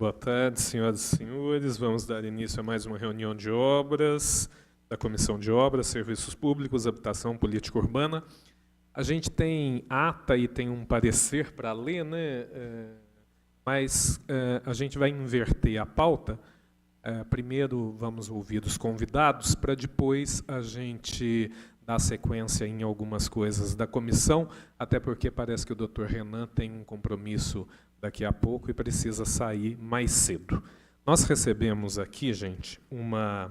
Boa tarde, senhoras e senhores. Vamos dar início a mais uma reunião de obras da Comissão de Obras, Serviços Públicos, Habitação, Política Urbana. A gente tem ata e tem um parecer para ler, né? Mas a gente vai inverter a pauta. Primeiro vamos ouvir os convidados, para depois a gente dar sequência em algumas coisas da comissão, até porque parece que o Dr. Renan tem um compromisso daqui a pouco e precisa sair mais cedo. Nós recebemos aqui, gente, uma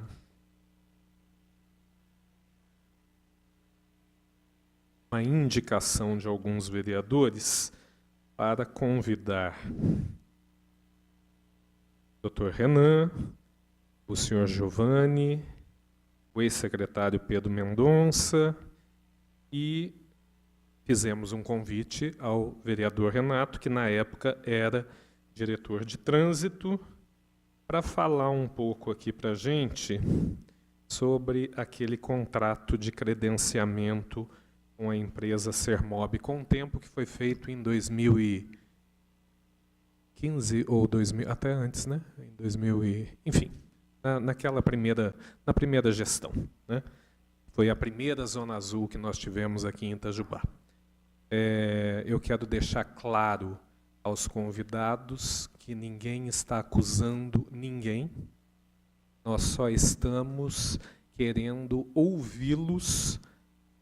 indicação de alguns vereadores para convidar o Dr. Renan, o senhor Giovanni, o ex-secretário Pedro Mendonça, e fizemos um convite ao vereador Renato, que na época era diretor de trânsito, para falar um pouco aqui para a gente sobre aquele contrato de credenciamento com a empresa Sermob Contempo, que foi feito em 2015 ou 2000, até antes, né? Em 2000 enfim, na primeira gestão, né? Foi a primeira Zona Azul que nós tivemos aqui em Itajubá. Eu quero deixar claro aos convidados que ninguém está acusando ninguém. Nós só estamos querendo ouvi-los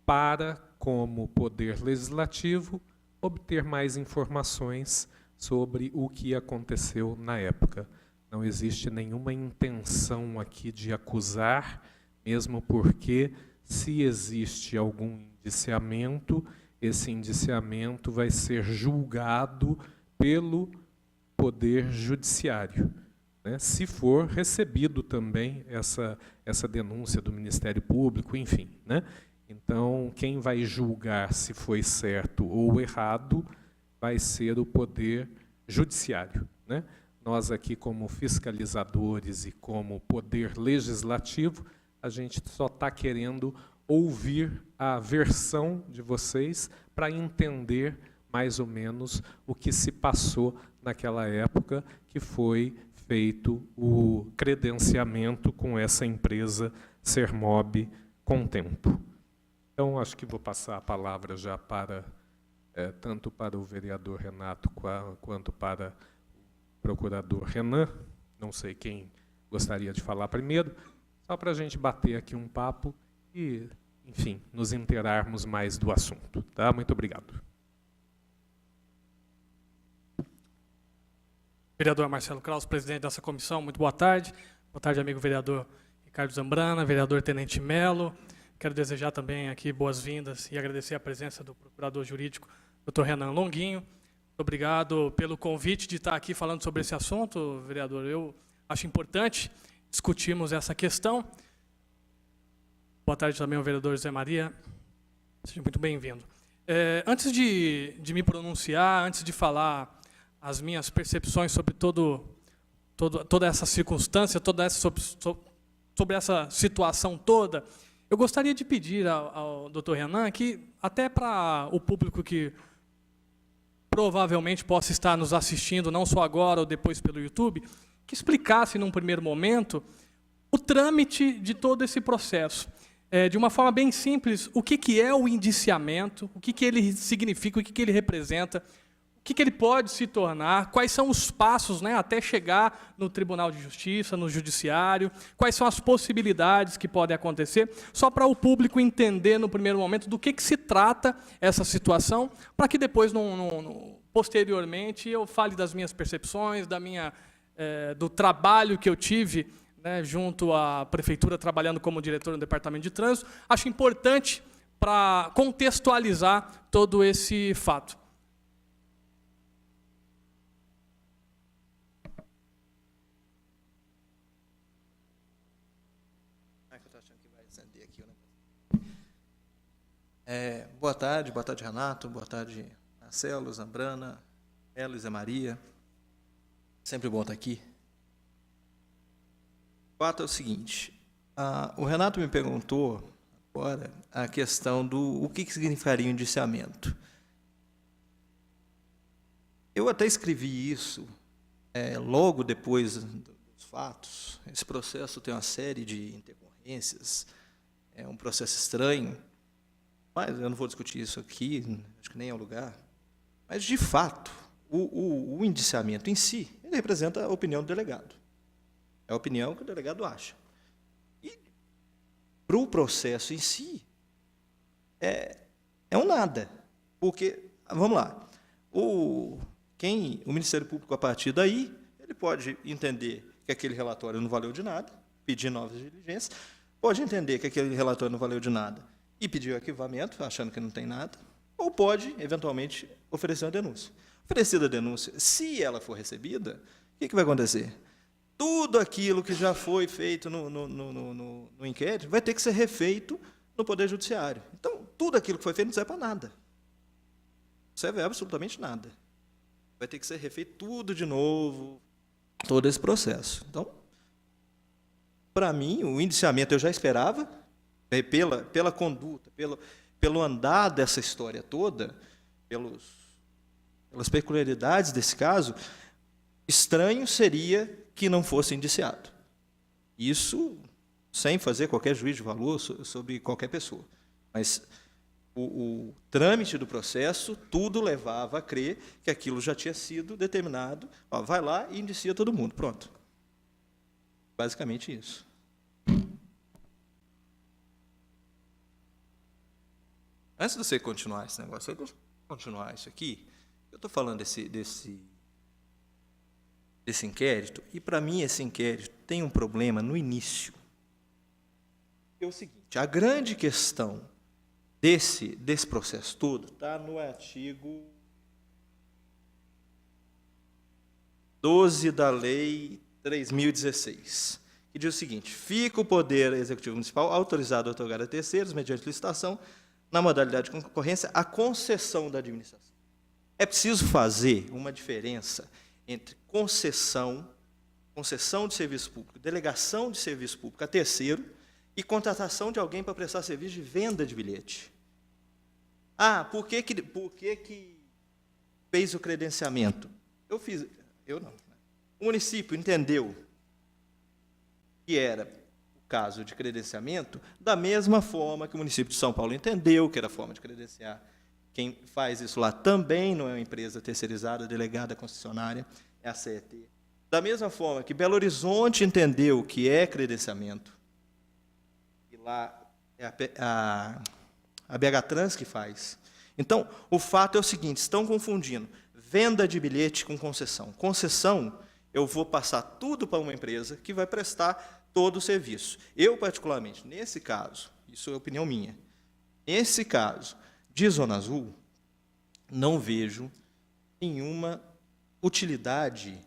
para, como poder legislativo, obter mais informações sobre o que aconteceu na época. Não existe nenhuma intenção aqui de acusar, mesmo porque, se existe algum indiciamento, esse indiciamento vai ser julgado pelo Poder Judiciário, né? Se for recebido também essa denúncia do Ministério Público, enfim, né? Então, quem vai julgar se foi certo ou errado vai ser o Poder Judiciário, né? Nós aqui, como fiscalizadores e como Poder Legislativo, a gente só está querendo ouvir a versão de vocês para entender mais ou menos o que se passou naquela época que foi feito o credenciamento com essa empresa Sermob Contempo. Então, acho que vou passar a palavra já para tanto para o vereador Renato quanto para o procurador Renan. Não sei quem gostaria de falar primeiro, só para a gente bater aqui um papo e, enfim, nos inteirarmos mais do assunto. Tá? Muito obrigado. Vereador Marcelo Kraus, presidente dessa comissão, muito boa tarde. Boa tarde, amigo vereador Ricardo Zambrana, vereador Tenente Melo. Quero desejar também aqui boas-vindas e agradecer a presença do procurador jurídico, Dr. Renan Longuinho. Muito obrigado pelo convite de estar aqui falando sobre esse assunto, vereador. Eu acho importante discutirmos essa questão. Boa tarde também ao vereador Zé Maria. Seja muito bem-vindo. Antes de me pronunciar, antes de falar as minhas percepções sobre toda essa circunstância, sobre essa situação toda, eu gostaria de pedir ao Dr. Renan que, até para o público que provavelmente possa estar nos assistindo, não só agora ou depois pelo YouTube, que explicasse, num primeiro momento, o trâmite de todo esse processo. De uma forma bem simples, o que é o indiciamento, o que ele significa, o que ele representa, o que ele pode se tornar, quais são os passos, né, até chegar no Tribunal de Justiça, no Judiciário, quais são as possibilidades que podem acontecer, só para o público entender no primeiro momento do que se trata essa situação, para que depois, posteriormente, eu fale das minhas percepções, do trabalho que eu tive, né, junto à Prefeitura, trabalhando como diretor no Departamento de Trânsito. Acho importante para contextualizar todo esse fato. Boa tarde, Renato, boa tarde, Marcelo, Zambrana, Melo e Zé Maria. Sempre bom estar aqui. O fato é o seguinte, o Renato me perguntou agora a questão do o que significaria o indiciamento. Eu até escrevi isso logo depois dos fatos, esse processo tem uma série de intercorrências, é um processo estranho, mas eu não vou discutir isso aqui, acho que nem é o lugar. Mas, de fato, o indiciamento em si, ele representa a opinião do delegado. É a opinião que o delegado acha. E, para o processo em si, é um nada. Porque, vamos lá, o Ministério Público, a partir daí, ele pode entender que aquele relatório não valeu de nada, pedir novas diligências, pode entender que aquele relatório não valeu de nada e pedir o arquivamento, achando que não tem nada, ou pode, eventualmente, oferecer uma denúncia. Oferecida a denúncia, se ela for recebida, o que vai acontecer? Tudo aquilo que já foi feito no inquérito vai ter que ser refeito no Poder Judiciário. Então, tudo aquilo que foi feito não serve para nada. Não serve absolutamente nada. Vai ter que ser refeito tudo de novo, todo esse processo. Então, para mim, o indiciamento eu já esperava, pela conduta, pelo andar dessa história toda, pelas peculiaridades desse caso, estranho seria que não fosse indiciado. Isso sem fazer qualquer juízo de valor sobre qualquer pessoa. Mas o trâmite do processo, tudo levava a crer que aquilo já tinha sido determinado. Vai lá e indicia todo mundo. Pronto. Basicamente isso. Antes de você continuar esse negócio, continuar isso aqui, eu estou falando desse inquérito, e para mim esse inquérito tem um problema no início. É o seguinte, a grande questão desse processo todo está no artigo 12 da Lei 3.016, que diz o seguinte: fica o Poder Executivo Municipal autorizado a otorgar a terceiros, mediante licitação, na modalidade de concorrência, a concessão da administração. É preciso fazer uma diferença entre concessão de serviço público, delegação de serviço público a terceiro e contratação de alguém para prestar serviço de venda de bilhete. Por que fez o credenciamento? Eu não. O município entendeu que era caso de credenciamento, da mesma forma que o município de São Paulo entendeu que era a forma de credenciar. Quem faz isso lá também não é uma empresa terceirizada, delegada concessionária, é a CET. Da mesma forma que Belo Horizonte entendeu que é credenciamento, e lá é a BH Trans que faz. Então, o fato é o seguinte, estão confundindo venda de bilhete com concessão. Concessão, eu vou passar tudo para uma empresa que vai prestar todo o serviço. Eu, particularmente, nesse caso, isso é opinião minha, nesse caso de Zona Azul, não vejo nenhuma utilidade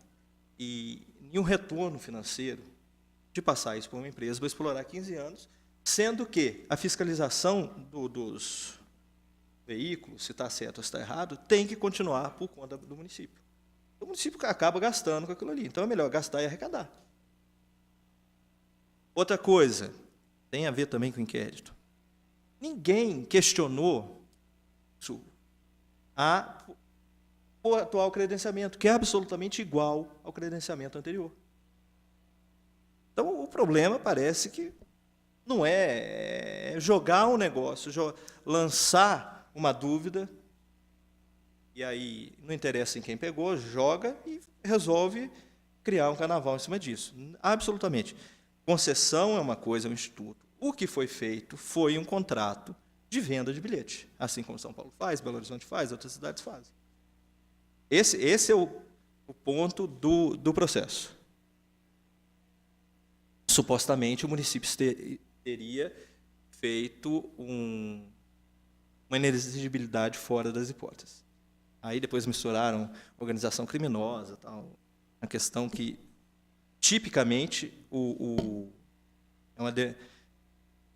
e nenhum retorno financeiro de passar isso para uma empresa para explorar 15 anos, sendo que a fiscalização dos veículos, se está certo ou se está errado, tem que continuar por conta do município. O município acaba gastando com aquilo ali. Então, é melhor gastar e arrecadar. Outra coisa, tem a ver também com o inquérito. Ninguém questionou o atual credenciamento, que é absolutamente igual ao credenciamento anterior. Então, o problema parece que não é jogar um negócio, lançar uma dúvida, e aí não interessa em quem pegou, joga e resolve criar um carnaval em cima disso. Absolutamente. Concessão é uma coisa, é um instituto. O que foi feito foi um contrato de venda de bilhete, assim como São Paulo faz, Belo Horizonte faz, outras cidades fazem. Esse é o ponto do processo. Supostamente, o município teria feito uma inexigibilidade fora das hipóteses. Aí depois misturaram organização criminosa, tal, uma questão que tipicamente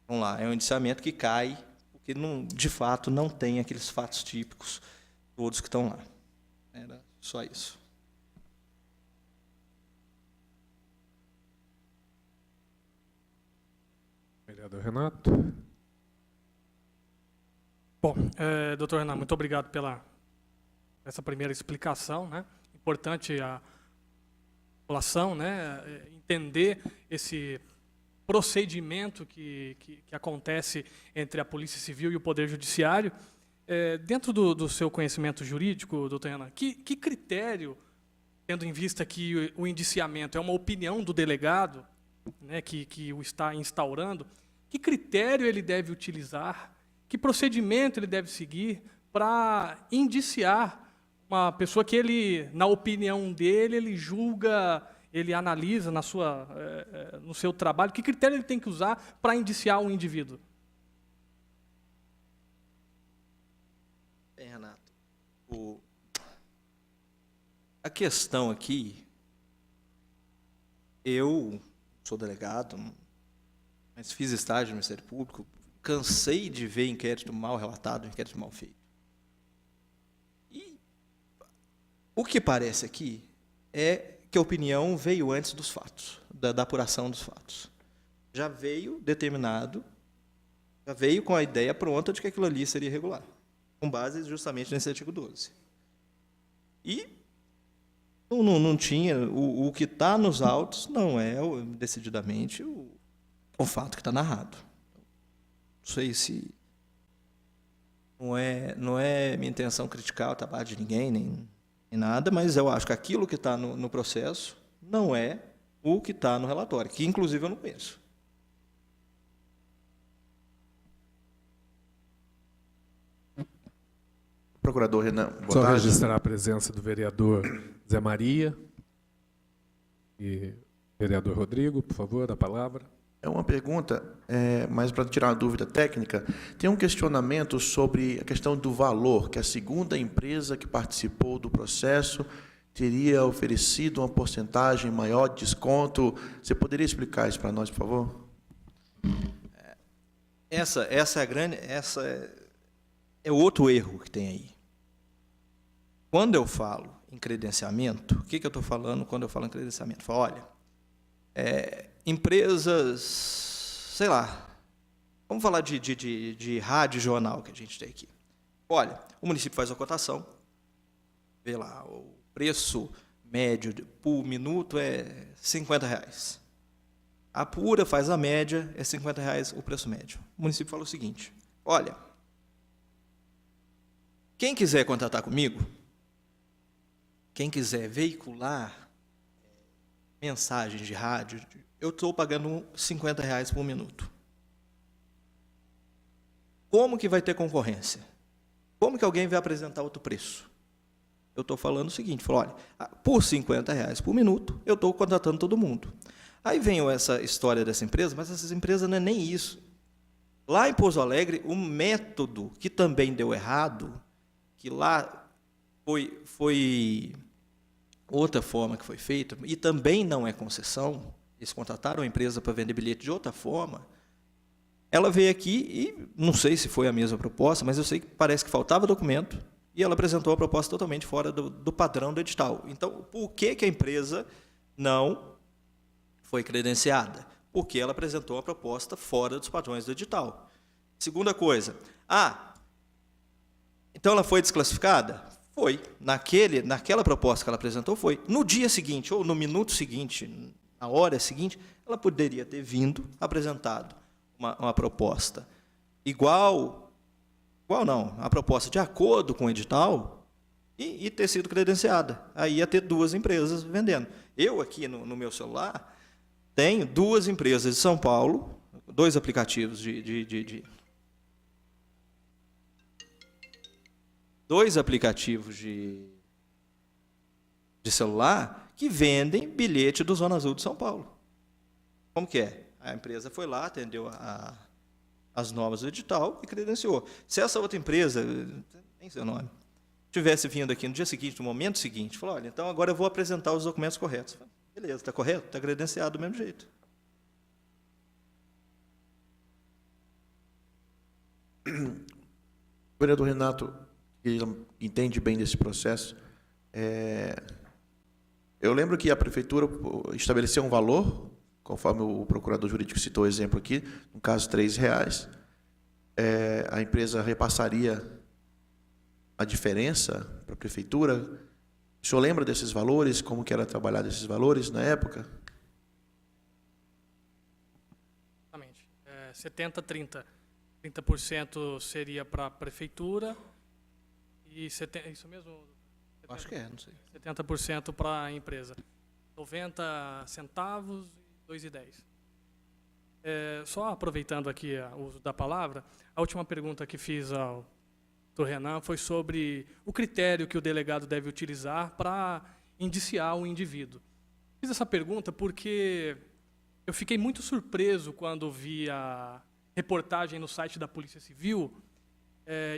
é um indiciamento que cai, porque de fato não tem aqueles fatos típicos todos que estão lá. Era só isso. Vereador Renato. Bom, doutor Renato, muito obrigado pela essa primeira explicação, né? Importante população, né, entender esse procedimento que acontece entre a Polícia Civil e o Poder Judiciário. Dentro do seu conhecimento jurídico, doutor Renan, que critério, tendo em vista que o indiciamento é uma opinião do delegado, né, que o está instaurando, que critério ele deve utilizar, que procedimento ele deve seguir para indiciar uma pessoa que ele, na opinião dele, ele julga, ele analisa no seu trabalho, que critério ele tem que usar para indiciar um indivíduo? Bem, Renato, a questão aqui, eu sou delegado, mas fiz estágio no Ministério Público, cansei de ver inquérito mal relatado, inquérito mal feito. E o que parece aqui é que a opinião veio antes dos fatos, da apuração dos fatos. Já veio determinado, já veio com a ideia pronta de que aquilo ali seria irregular, com base justamente nesse artigo 12. E não tinha, o que está nos autos não é decididamente o fato que está narrado. Não sei se não é minha intenção criticar o trabalho de ninguém, nem nada, mas eu acho que aquilo que está no processo não é o que está no relatório, que inclusive eu não conheço. Procurador Renan, boa Só tarde. registrar a presença do vereador Zé Maria e vereador Rodrigo, por favor, a palavra. É uma pergunta, mas para tirar uma dúvida técnica, tem um questionamento sobre a questão do valor, que a segunda empresa que participou do processo teria oferecido uma porcentagem maior de desconto. Você poderia explicar isso para nós, por favor? Essa é outro erro que tem aí. Quando eu falo em credenciamento, o que eu estou falando quando eu falo em credenciamento? Eu falo, olha, empresas, sei lá, vamos falar de rádio jornal que a gente tem aqui. Olha, o município faz a cotação, vê lá, o preço médio por minuto é R$50. A Apura faz a média, é R$50 o preço médio. O município fala o seguinte, olha, quem quiser contratar comigo, quem quiser veicular mensagens de rádio, eu estou pagando R$50 por minuto. Como que vai ter concorrência? Como que alguém vai apresentar outro preço? Eu estou falando o seguinte, olha, por R$50 por minuto, eu estou contratando todo mundo. Aí vem essa história dessa empresa, mas essa empresa não é nem isso. Lá em Pouso Alegre, o método que também deu errado, que lá foi outra forma que foi feita, e também não é concessão, eles contrataram a empresa para vender bilhete de outra forma, ela veio aqui e, não sei se foi a mesma proposta, mas eu sei que parece que faltava documento, e ela apresentou a proposta totalmente fora do padrão do edital. Então, por que a empresa não foi credenciada? Porque ela apresentou a proposta fora dos padrões do edital. Segunda coisa, então ela foi desclassificada? Foi. Naquela proposta que ela apresentou, foi. No dia seguinte, ou no minuto seguinte, na hora seguinte, ela poderia ter vindo, apresentado uma proposta igual não, a proposta de acordo com o edital e ter sido credenciada. Aí ia ter duas empresas vendendo. Eu aqui no meu celular tenho duas empresas de São Paulo, dois aplicativos dois aplicativos de celular que vendem bilhete do Zona Azul de São Paulo. Como que é? A empresa foi lá, atendeu as normas do edital e credenciou. Se essa outra empresa, nem sei o nome, tivesse vindo aqui no dia seguinte, no momento seguinte, falou, olha, então agora eu vou apresentar os documentos corretos. Beleza, está correto? Está credenciado do mesmo jeito. O vereador Renato, ele entende bem desse processo. Eu lembro que a prefeitura estabeleceu um valor, conforme o procurador jurídico citou o exemplo aqui, no caso R$3, a empresa repassaria a diferença para a prefeitura. O senhor lembra desses valores? Como que era trabalhado esses valores na época? Exatamente. 70-30. 30% seria para a prefeitura e isso mesmo? Acho que não sei. 70% para a empresa. 90 centavos e 2,10. Só aproveitando aqui o uso da palavra, a última pergunta que fiz ao Dr. Renan foi sobre o critério que o delegado deve utilizar para indiciar o indivíduo. Fiz essa pergunta porque eu fiquei muito surpreso quando vi a reportagem no site da Polícia Civil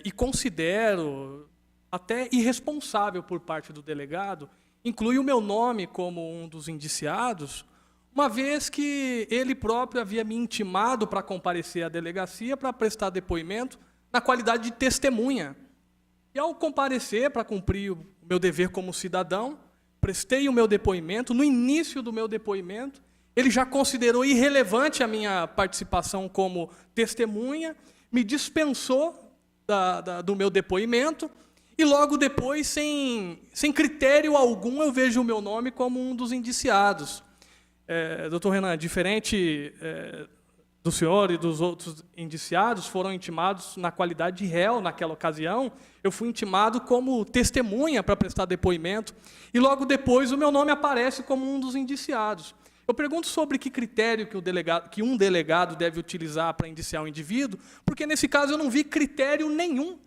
e considero até irresponsável por parte do delegado incluir o meu nome como um dos indiciados, uma vez que ele próprio havia me intimado para comparecer à delegacia para prestar depoimento na qualidade de testemunha. E ao comparecer para cumprir o meu dever como cidadão, prestei o meu depoimento. No início do meu depoimento, ele já considerou irrelevante a minha participação como testemunha, me dispensou do meu depoimento e logo depois, sem critério algum, eu vejo o meu nome como um dos indiciados. Doutor Renan, diferente do senhor e dos outros indiciados, foram intimados na qualidade de réu naquela ocasião, eu fui intimado como testemunha para prestar depoimento, e logo depois o meu nome aparece como um dos indiciados. Eu pergunto sobre que critério que um delegado deve utilizar para indiciar um indivíduo, porque nesse caso eu não vi critério nenhum.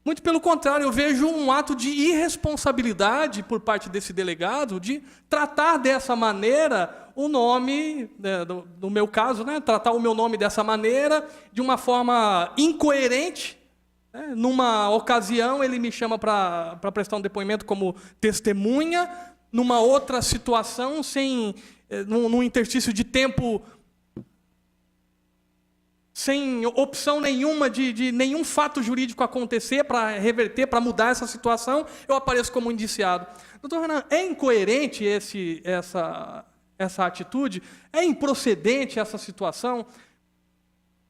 Muito pelo contrário, eu vejo um ato de irresponsabilidade por parte desse delegado de tratar dessa maneira o nome, no meu caso, tratar o meu nome dessa maneira, de uma forma incoerente. Numa ocasião, ele me chama para prestar um depoimento como testemunha, numa outra situação, num interstício de tempo, sem opção nenhuma de nenhum fato jurídico acontecer para reverter, para mudar essa situação, eu apareço como indiciado. Doutor Renan, é incoerente essa atitude? É improcedente essa situação?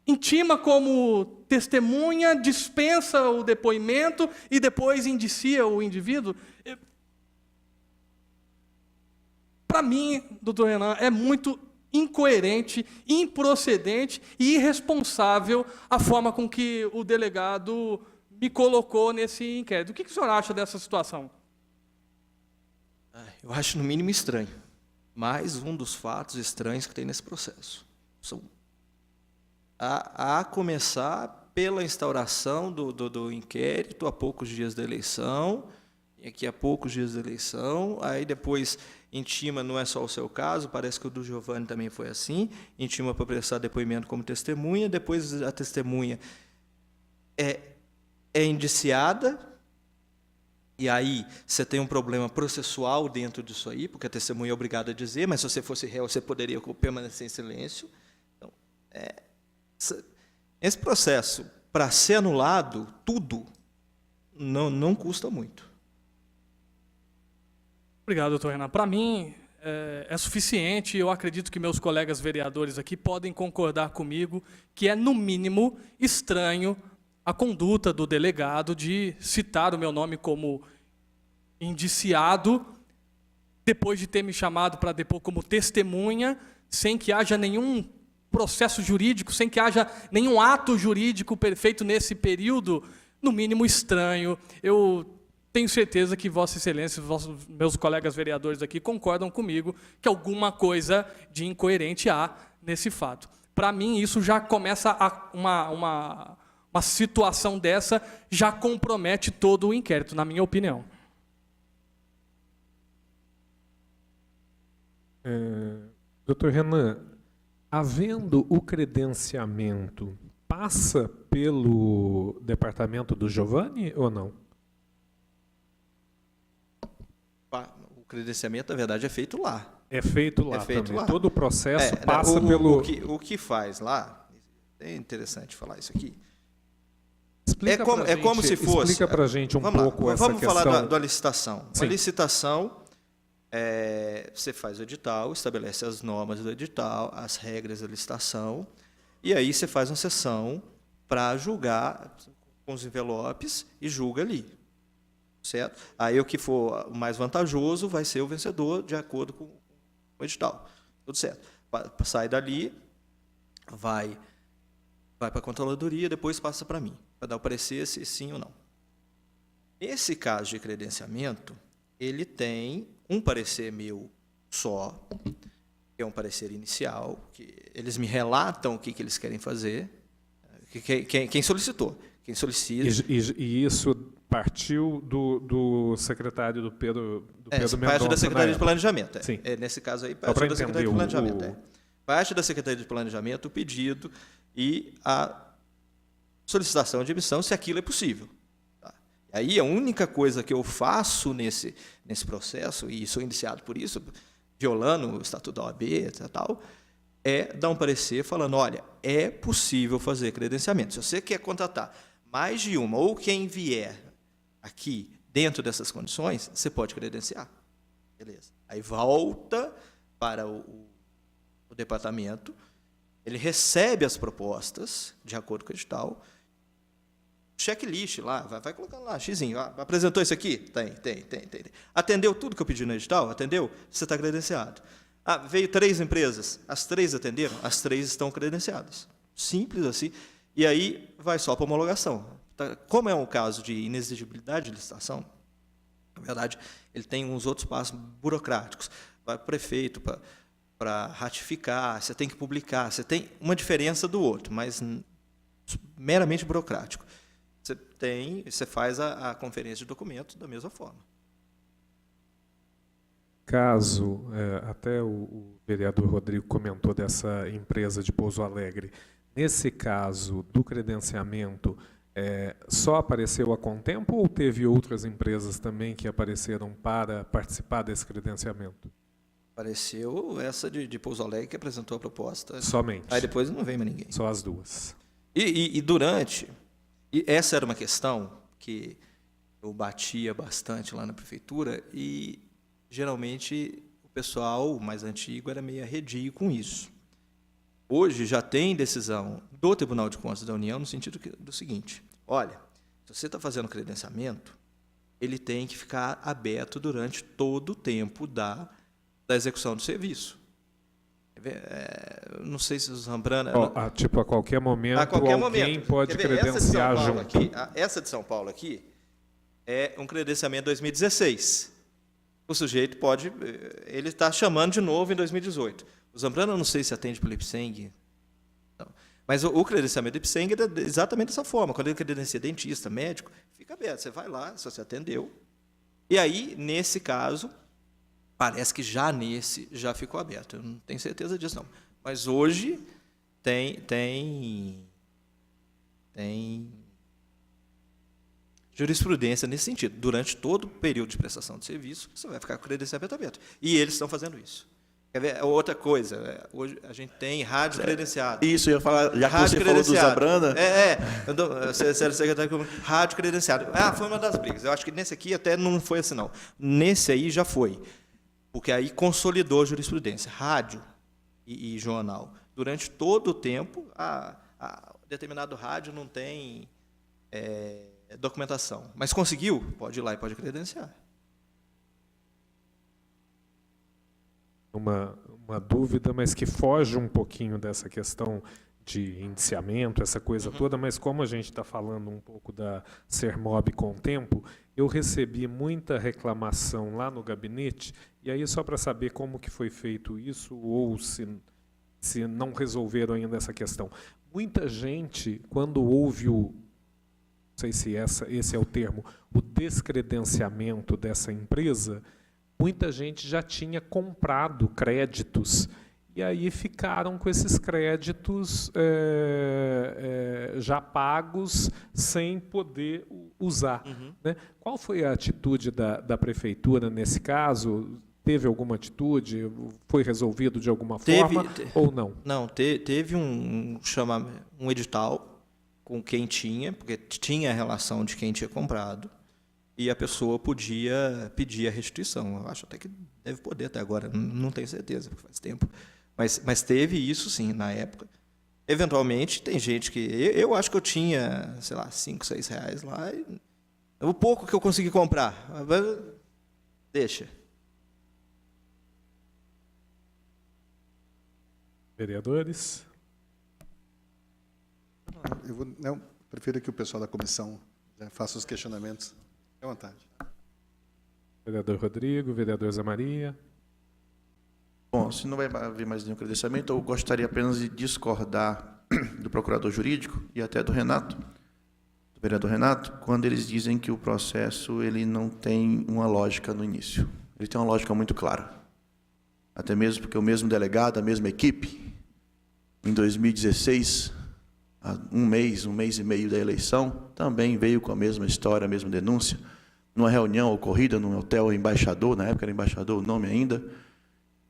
Intima como testemunha, dispensa o depoimento e depois indicia o indivíduo? Para mim, doutor Renan, é muito incoerente, improcedente e irresponsável a forma com que o delegado me colocou nesse inquérito. O que o senhor acha dessa situação? Eu acho, no mínimo, estranho. Mais um dos fatos estranhos que tem nesse processo. A começar pela instauração do inquérito a poucos dias da eleição, e aqui a poucos dias da eleição, aí depois intima, não é só o seu caso, parece que o do Giovanni também foi assim, intima para prestar depoimento como testemunha, depois a testemunha é indiciada, e aí você tem um problema processual dentro disso aí, porque a testemunha é obrigada a dizer, mas se você fosse réu, você poderia permanecer em silêncio. Então, esse processo, para ser anulado, tudo, não custa muito. Obrigado, doutor Renan. Para mim, é suficiente. Eu acredito que meus colegas vereadores aqui podem concordar comigo que é, no mínimo, estranho a conduta do delegado de citar o meu nome como indiciado, depois de ter me chamado para depor como testemunha, sem que haja nenhum processo jurídico, sem que haja nenhum ato jurídico perfeito nesse período, no mínimo estranho. Eu tenho certeza que Vossa Excelência, meus colegas vereadores aqui, concordam comigo que alguma coisa de incoerente há nesse fato. Para mim, isso já começa uma situação dessa, já compromete todo o inquérito, na minha opinião. Doutor Renan, havendo o credenciamento, passa pelo departamento do Giovanni ou não? O credenciamento, na verdade, é feito lá. É feito lá também. Lá. Todo o processo passa pelo... O que faz lá, é interessante falar isso aqui. Explica como se fosse... Explica para a gente pouco essa questão. Vamos falar da licitação. Sim. A licitação, você faz o edital, estabelece as normas do edital, as regras da licitação, e aí você faz uma sessão para julgar com os envelopes e julga ali. certo? Aí o que for o mais vantajoso vai ser o vencedor de acordo com o edital. Tudo certo. Sai dali, vai para a controladoria, depois passa para mim, para dar o parecer se sim ou não. Nesse caso de credenciamento, ele tem um parecer meu só, que é um parecer inicial, que eles me relatam o que eles querem fazer, quem solicitou. Quem solicita. E isso partiu do secretário do Pedro Mendonça. Parte da Secretaria de Planejamento. Sim. Nesse caso aí, parte da Secretaria de Planejamento. Parte da Secretaria de Planejamento, o pedido e a solicitação de emissão, se aquilo é possível. Tá? Aí a única coisa que eu faço nesse processo, e sou indiciado por isso, violando o Estatuto da OAB, tal, é dar um parecer falando, olha, é possível fazer credenciamento. Se você quer contratar mais de uma, ou quem vier aqui dentro dessas condições, você pode credenciar. Beleza. Aí volta para o departamento, ele recebe as propostas, de acordo com o edital, checklist lá, vai colocando lá, xizinho, apresentou isso aqui? Tem. Atendeu tudo que eu pedi no edital? Atendeu? Você está credenciado. Veio 3 empresas, as 3 atenderam? As 3 estão credenciadas. Simples assim. E aí vai só para homologação. Como é um caso de inexigibilidade de licitação, na verdade, ele tem uns outros passos burocráticos. Vai para o prefeito para ratificar, você tem que publicar, você tem uma diferença do outro, mas meramente burocrático. Você faz a conferência de documentos da mesma forma. Caso, até o vereador Rodrigo comentou dessa empresa de Pouso Alegre, nesse caso do credenciamento, só apareceu a Contempo ou teve outras empresas também que apareceram para participar desse credenciamento? Apareceu essa de Pouso Alegre que apresentou a proposta. Somente? Aí depois não veio mais ninguém. Só as duas. E essa era uma questão que eu batia bastante lá na prefeitura e geralmente o pessoal mais antigo era meio arredio com isso. Hoje já tem decisão do Tribunal de Contas da União no sentido do seguinte, olha, se você está fazendo credenciamento, ele tem que ficar aberto durante todo o tempo da execução do serviço. Não sei se os Rambrana... Tipo, a qualquer momento, alguém pode credenciar junto. Essa de São Paulo aqui é um credenciamento de 2016. O sujeito pode... Ele está chamando de novo em 2018. O Zambrana, eu não sei se atende pelo IPSENG. Não. Mas o credenciamento do IPSENG é exatamente dessa forma. Quando ele credencia dentista, médico, fica aberto. Você vai lá, se você atendeu. E aí, nesse caso, parece que já ficou aberto. Eu não tenho certeza disso, não. Mas hoje tem jurisprudência nesse sentido. Durante todo o período de prestação de serviço, você vai ficar com o credenciamento aberto. E eles estão fazendo isso. Quer ver? Outra coisa, hoje a gente tem rádio credenciado. Isso, eu ia falar, já que você falou do Zambrana... Rádio credenciado. Foi uma das brigas. Eu acho que nesse aqui até não foi assim, não. Nesse aí já foi. Porque aí consolidou a jurisprudência. Rádio e jornal. Durante todo o tempo, determinado rádio não tem documentação. Mas conseguiu? Pode ir lá e pode credenciar. Uma dúvida, mas que foge um pouquinho dessa questão de indiciamento, essa coisa toda, mas como a gente está falando um pouco da Sermob Contempo, eu recebi muita reclamação lá no gabinete, e aí só para saber como que foi feito isso, ou se não resolveram ainda essa questão. Muita gente, quando houve não sei se esse é o termo, o descredenciamento dessa empresa, muita gente já tinha comprado créditos e aí ficaram com esses créditos já pagos sem poder usar. Né? Qual foi a atitude da prefeitura nesse caso? Teve alguma atitude? Foi resolvido de alguma forma ou não? Não, teve um edital com quem tinha, porque tinha a relação de quem tinha comprado. E a pessoa podia pedir a restituição. Eu acho até que deve poder até agora, não tenho certeza, porque faz tempo. Mas teve isso, sim, na época. Eventualmente, tem gente que... Eu acho que eu tinha, sei lá, 5, 6 reais lá, O pouco que eu consegui comprar. Deixa. Vereadores? Eu prefiro que o pessoal da comissão faça os questionamentos. Fique à vontade. Vereador Rodrigo, vereador Zé Maria. Bom, se não vai haver mais nenhum credenciamento, eu gostaria apenas de discordar do procurador jurídico e até do Renato, do vereador Renato, quando eles dizem que o processo ele não tem uma lógica no início. Ele tem uma lógica muito clara. Até mesmo porque o mesmo delegado, a mesma equipe, em 2016, há um mês e meio da eleição, também veio com a mesma história, a mesma denúncia, numa reunião ocorrida num hotel Embaixador, na época era Embaixador o nome ainda,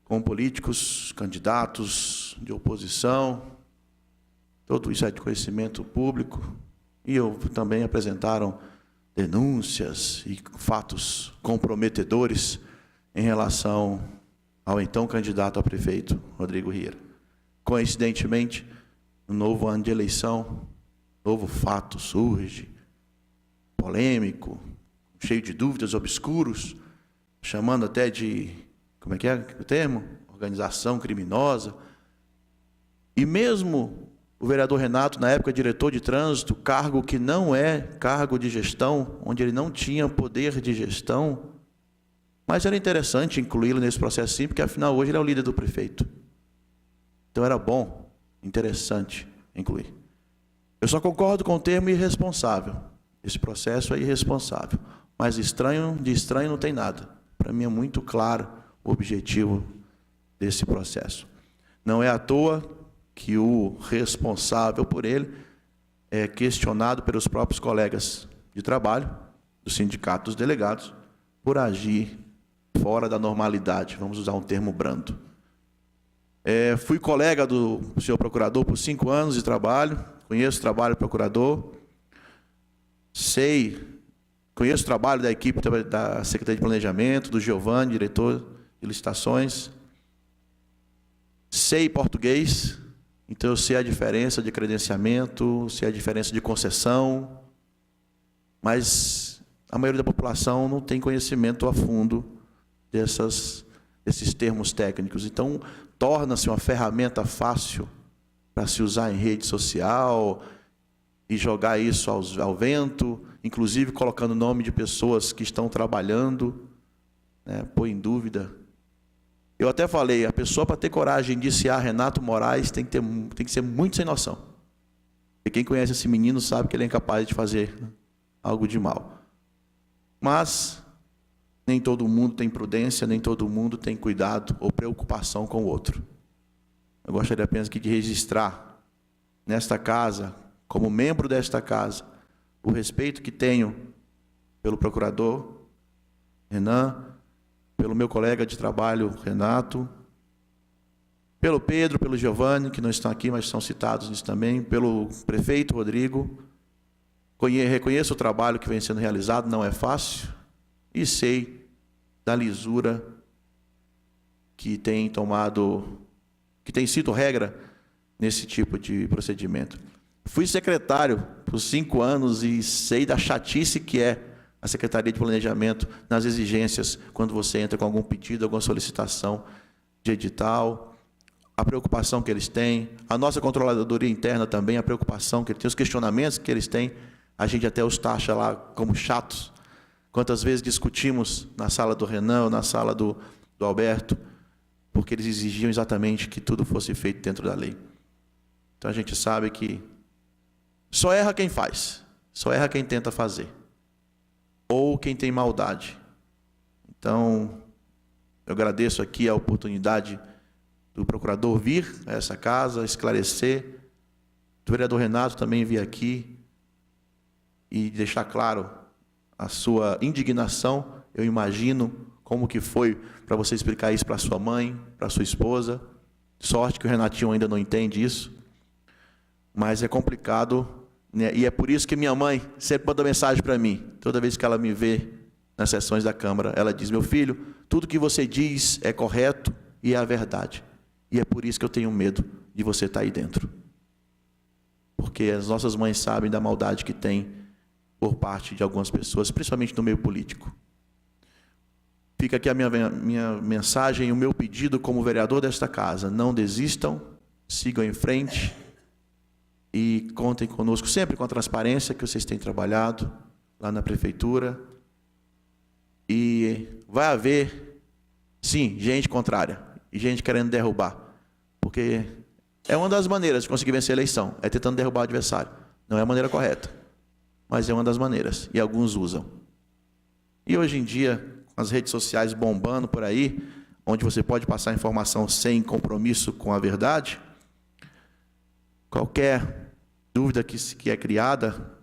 com políticos, candidatos de oposição, tudo isso é de conhecimento público, e também apresentaram denúncias e fatos comprometedores em relação ao então candidato a prefeito, Rodrigo Rieira. Coincidentemente, no novo ano de eleição, novo fato surge, polêmico, cheio de dúvidas, obscuros, chamando até de, como é que é o termo? Organização criminosa. E mesmo o vereador Renato, na época diretor de trânsito, cargo que não é cargo de gestão, onde ele não tinha poder de gestão, mas era interessante incluí-lo nesse processo sim, porque afinal hoje ele é o líder do prefeito. Então era bom, interessante incluir. Eu só concordo com o termo irresponsável. Esse processo é irresponsável. Mas estranho, de estranho não tem nada. Para mim é muito claro o objetivo desse processo. Não é à toa que o responsável por ele é questionado pelos próprios colegas de trabalho, do sindicato dos delegados, por agir fora da normalidade, vamos usar um termo brando. Fui colega do senhor procurador por 5 anos de trabalho, conheço o trabalho do procurador, conheço o trabalho da equipe da Secretaria de Planejamento, do Giovanni, diretor de licitações, sei português, então eu sei a diferença de credenciamento, sei a diferença de concessão, mas a maioria da população não tem conhecimento a fundo desses termos técnicos. Então, torna-se uma ferramenta fácil para se usar em rede social e jogar isso ao vento, inclusive colocando o nome de pessoas que estão trabalhando, põe em dúvida. Eu até falei, a pessoa para ter coragem de indiciar Renato Moraes tem que ser muito sem noção. E quem conhece esse menino sabe que ele é incapaz de fazer algo de mal. Mas nem todo mundo tem prudência, nem todo mundo tem cuidado ou preocupação com o outro. Eu gostaria apenas aqui de registrar nesta casa, como membro desta casa, o respeito que tenho pelo procurador Renan, pelo meu colega de trabalho Renato, pelo Pedro, pelo Giovanni, que não estão aqui, mas são citados nisso também, pelo prefeito Rodrigo. Reconheço o trabalho que vem sendo realizado, não é fácil, e sei da lisura que tem sido regra nesse tipo de procedimento. Fui secretário por 5 anos e sei da chatice que é a Secretaria de Planejamento nas exigências quando você entra com algum pedido, alguma solicitação de edital, a preocupação que eles têm, a nossa controladoria interna também, a preocupação que eles têm, os questionamentos que eles têm, a gente até os taxa lá como chatos. Quantas vezes discutimos na sala do Renan ou na sala do Alberto, porque eles exigiam exatamente que tudo fosse feito dentro da lei. Então a gente sabe que só erra quem faz, só erra quem tenta fazer, ou quem tem maldade. Então, eu agradeço aqui a oportunidade do procurador vir a essa casa, esclarecer, do vereador Renato também vir aqui e deixar claro a sua indignação. Eu imagino como que foi para você explicar isso para sua mãe, para sua esposa. Sorte que o Renatinho ainda não entende isso, mas é complicado, né? E é por isso que minha mãe sempre manda mensagem para mim. Toda vez que ela me vê nas sessões da Câmara, ela diz: meu filho, tudo que você diz é correto e é a verdade. E é por isso que eu tenho medo de você estar aí dentro. Porque as nossas mães sabem da maldade que tem por parte de algumas pessoas, principalmente no meio político. Fica aqui a minha mensagem e o meu pedido como vereador desta casa. Não desistam, sigam em frente e contem conosco sempre com a transparência que vocês têm trabalhado lá na prefeitura. E vai haver, sim, gente contrária e gente querendo derrubar, porque é uma das maneiras de conseguir vencer a eleição, é tentando derrubar o adversário. Não é a maneira correta, mas é uma das maneiras, e alguns usam. E hoje em dia, com as redes sociais bombando por aí, onde você pode passar informação sem compromisso com a verdade, qualquer dúvida que é criada,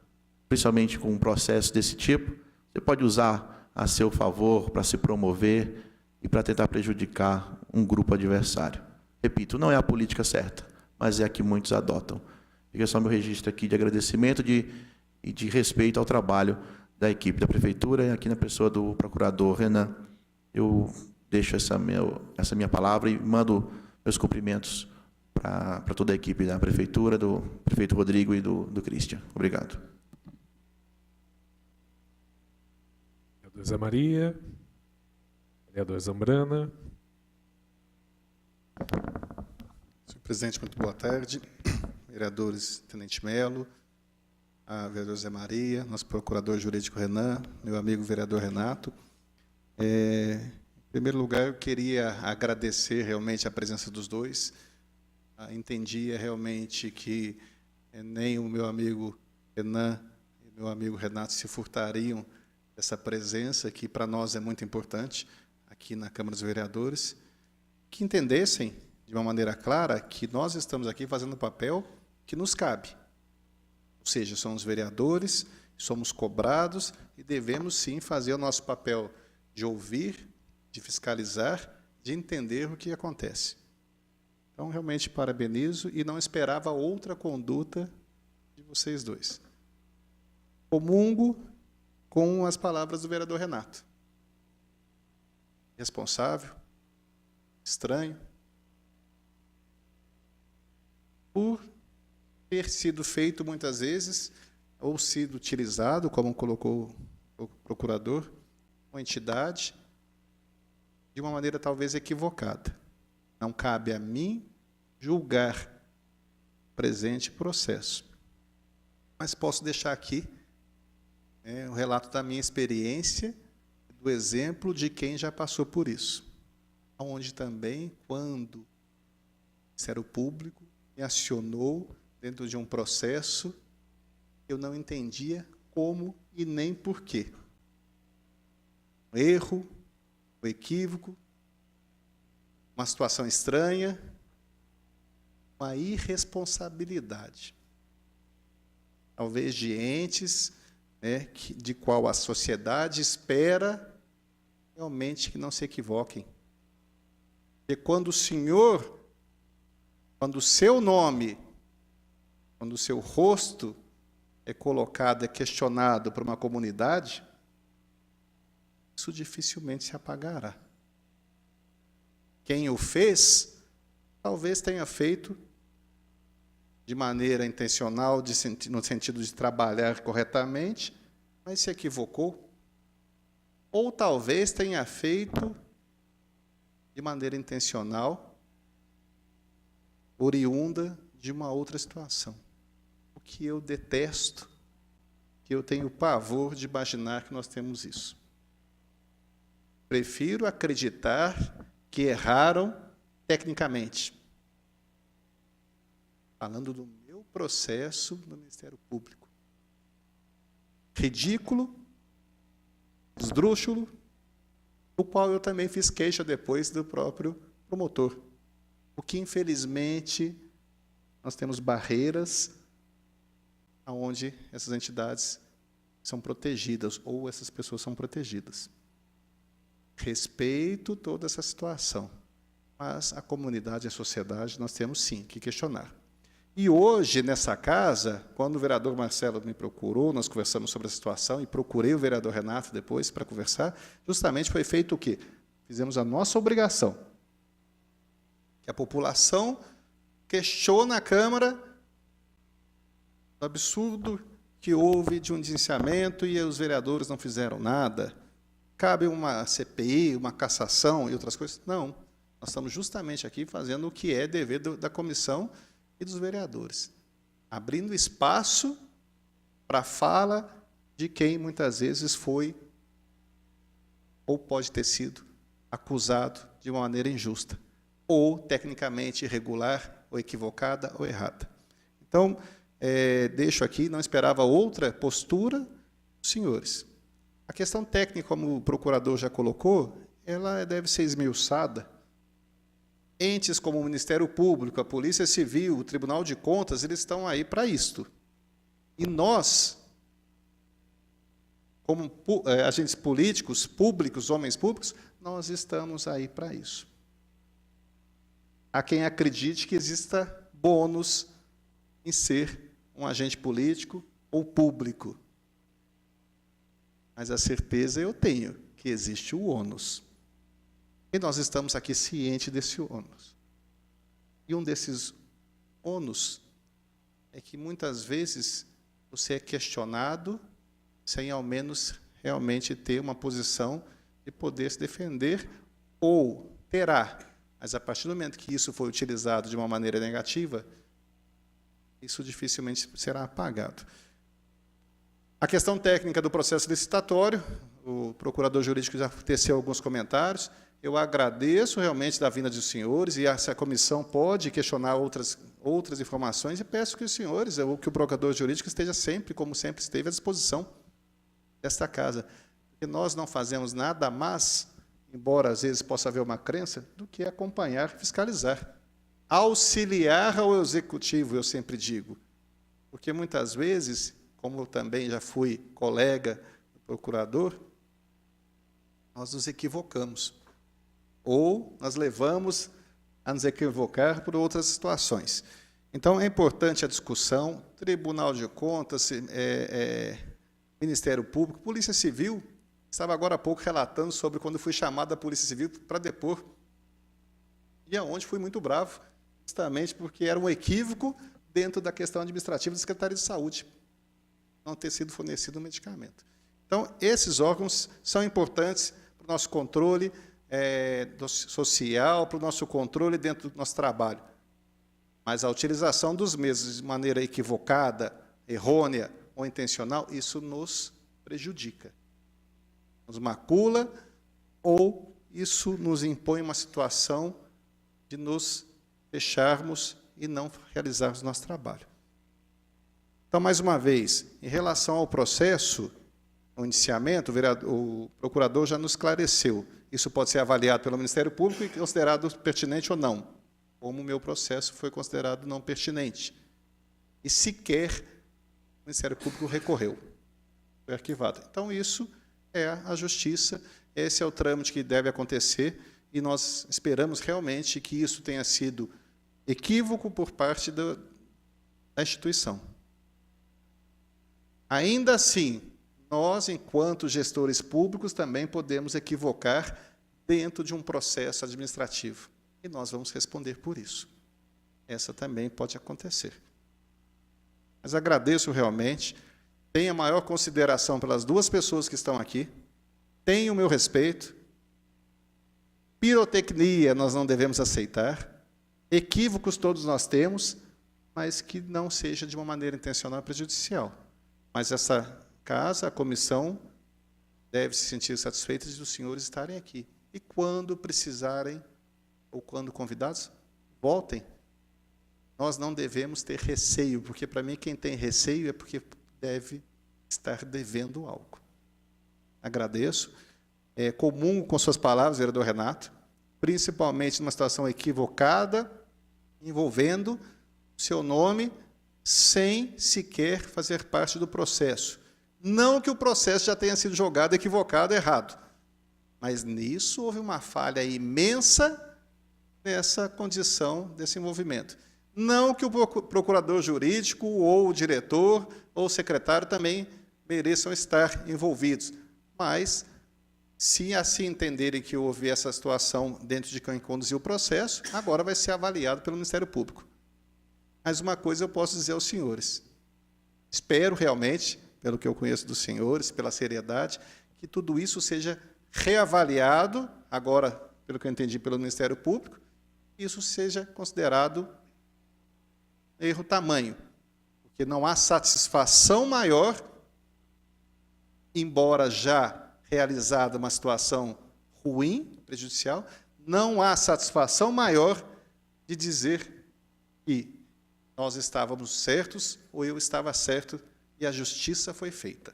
principalmente com um processo desse tipo, você pode usar a seu favor para se promover e para tentar prejudicar um grupo adversário. Repito, não é a política certa, mas é a que muitos adotam. Fica só meu registro aqui de agradecimento e de respeito ao trabalho da equipe da prefeitura, e aqui na pessoa do procurador Renan, eu deixo essa minha palavra e mando meus cumprimentos para toda a equipe da prefeitura, do prefeito Rodrigo e do Christian. Obrigado. Vereador Zé Maria, vereador Zambrana. Senhor presidente, muito boa tarde. Vereadores Tenente Melo, a vereador Zé Maria, nosso procurador jurídico Renan, meu amigo vereador Renato. Em primeiro lugar, eu queria agradecer realmente a presença dos dois. Entendia realmente que nem o meu amigo Renan e meu amigo Renato se furtariam dessa presença, que para nós é muito importante, aqui na Câmara dos Vereadores, que entendessem, de uma maneira clara, que nós estamos aqui fazendo o papel que nos cabe. Ou seja, somos vereadores, somos cobrados e devemos, sim, fazer o nosso papel de ouvir, de fiscalizar, de entender o que acontece. Então, realmente, parabenizo e não esperava outra conduta de vocês dois. Comungo com as palavras do vereador Renato. Responsável, estranho, por ter sido feito muitas vezes, ou sido utilizado, como colocou o procurador, uma entidade, de uma maneira talvez equivocada. Não cabe a mim julgar o presente processo. Mas posso deixar aqui o relato da minha experiência, do exemplo de quem já passou por isso. Onde também, quando o Ministério Público me acionou dentro de um processo, eu não entendia como e nem porquê. Um erro, um equívoco, uma situação estranha, uma irresponsabilidade. Talvez de entes, de qual a sociedade espera realmente que não se equivoquem. Porque quando o Senhor, quando o seu nome, quando o seu rosto é colocado, é questionado por uma comunidade, isso dificilmente se apagará. Quem o fez, talvez tenha feito de maneira intencional, no sentido de trabalhar corretamente, mas se equivocou. Ou talvez tenha feito de maneira intencional, oriunda de uma outra situação. O que eu detesto, que eu tenho pavor de imaginar que nós temos isso. Prefiro acreditar que erraram tecnicamente. Falando do meu processo no Ministério Público. Ridículo, esdrúxulo, o qual eu também fiz queixa depois do próprio promotor. O que, infelizmente, nós temos barreiras onde essas entidades são protegidas, ou essas pessoas são protegidas. Respeito toda essa situação, mas a comunidade e a sociedade nós temos, sim, que questionar. E hoje, nessa casa, quando o vereador Marcelo me procurou, nós conversamos sobre a situação e procurei o vereador Renato depois para conversar, justamente foi feito o quê? Fizemos a nossa obrigação. Que a população questiona a Câmara do absurdo que houve de um indiciamento e os vereadores não fizeram nada. Cabe uma CPI, uma cassação e outras coisas? Não. Nós estamos justamente aqui fazendo o que é dever da comissão e dos vereadores, abrindo espaço para a fala de quem muitas vezes foi ou pode ter sido acusado de uma maneira injusta, ou tecnicamente irregular, ou equivocada, ou errada. Então, deixo aqui, não esperava outra postura dos senhores. A questão técnica, como o procurador já colocou, ela deve ser esmiuçada. Entes como o Ministério Público, a Polícia Civil, o Tribunal de Contas, eles estão aí para isto. E nós, como agentes políticos, públicos, homens públicos, nós estamos aí para isso. Há quem acredite que exista bônus em ser um agente político ou público. Mas a certeza eu tenho que existe o ônus. E nós estamos aqui cientes desse ônus. E um desses ônus é que muitas vezes você é questionado sem ao menos realmente ter uma posição de poder se defender, ou terá, mas a partir do momento que isso foi utilizado de uma maneira negativa, isso dificilmente será apagado. A questão técnica do processo licitatório, o procurador jurídico já teceu alguns comentários. Eu agradeço realmente da vinda dos senhores, e se a comissão pode questionar outras informações, e peço que os senhores, ou que o procurador jurídico esteja sempre, como sempre esteve, à disposição desta casa. Porque nós não fazemos nada mais, embora às vezes possa haver uma crença, do que acompanhar, fiscalizar. Auxiliar ao executivo, eu sempre digo. Porque muitas vezes, como eu também já fui colega do procurador, nós nos equivocamos. Ou nós levamos a nos equivocar por outras situações. Então, é importante a discussão, Tribunal de Contas, Ministério Público, Polícia Civil. Estava agora há pouco relatando sobre quando fui chamado da Polícia Civil para depor. E aonde fui muito bravo, justamente porque era um equívoco dentro da questão administrativa da Secretaria de Saúde, não ter sido fornecido o medicamento. Então, esses órgãos são importantes para o nosso controle social, para o nosso controle dentro do nosso trabalho. Mas a utilização dos mesmos de maneira equivocada, errônea ou intencional, isso nos prejudica, nos macula, ou isso nos impõe uma situação de nos fecharmos e não realizarmos nosso trabalho. Então, mais uma vez, em relação ao processo, o indiciamento, o procurador já nos esclareceu. Isso pode ser avaliado pelo Ministério Público e considerado pertinente ou não, como o meu processo foi considerado não pertinente. E sequer o Ministério Público recorreu, foi arquivado. Então, isso é a justiça, esse é o trâmite que deve acontecer, e nós esperamos realmente que isso tenha sido equívoco por parte da instituição. Ainda assim, nós, enquanto gestores públicos, também podemos equivocar dentro de um processo administrativo. E nós vamos responder por isso. Essa também pode acontecer. Mas agradeço realmente, tenho a maior consideração pelas duas pessoas que estão aqui, tenho o meu respeito. Pirotecnia nós não devemos aceitar, equívocos todos nós temos, mas que não seja de uma maneira intencional e prejudicial. Mas essa casa, a comissão, deve se sentir satisfeita de os senhores estarem aqui. E quando precisarem, ou quando convidados, voltem. Nós não devemos ter receio, porque, para mim, quem tem receio é porque deve estar devendo algo. Agradeço. Comungo com suas palavras, vereador Renato, principalmente numa situação equivocada, envolvendo o seu nome, sem sequer fazer parte do processo. Não que o processo já tenha sido jogado equivocado, errado, mas nisso houve uma falha imensa nessa condição desse envolvimento. Não que o procurador jurídico, ou o diretor, ou o secretário também mereçam estar envolvidos, mas, se assim entenderem que houve essa situação dentro de quem conduziu o processo, agora vai ser avaliado pelo Ministério Público. Mas uma coisa eu posso dizer aos senhores: Espero realmente, pelo que eu conheço dos senhores, pela seriedade, que tudo isso seja reavaliado, agora, pelo que eu entendi, pelo Ministério Público, isso seja considerado erro tamanho, porque não há satisfação maior, embora já realizada uma situação ruim, prejudicial, não há satisfação maior de dizer que nós estávamos certos ou eu estava certo e a justiça foi feita.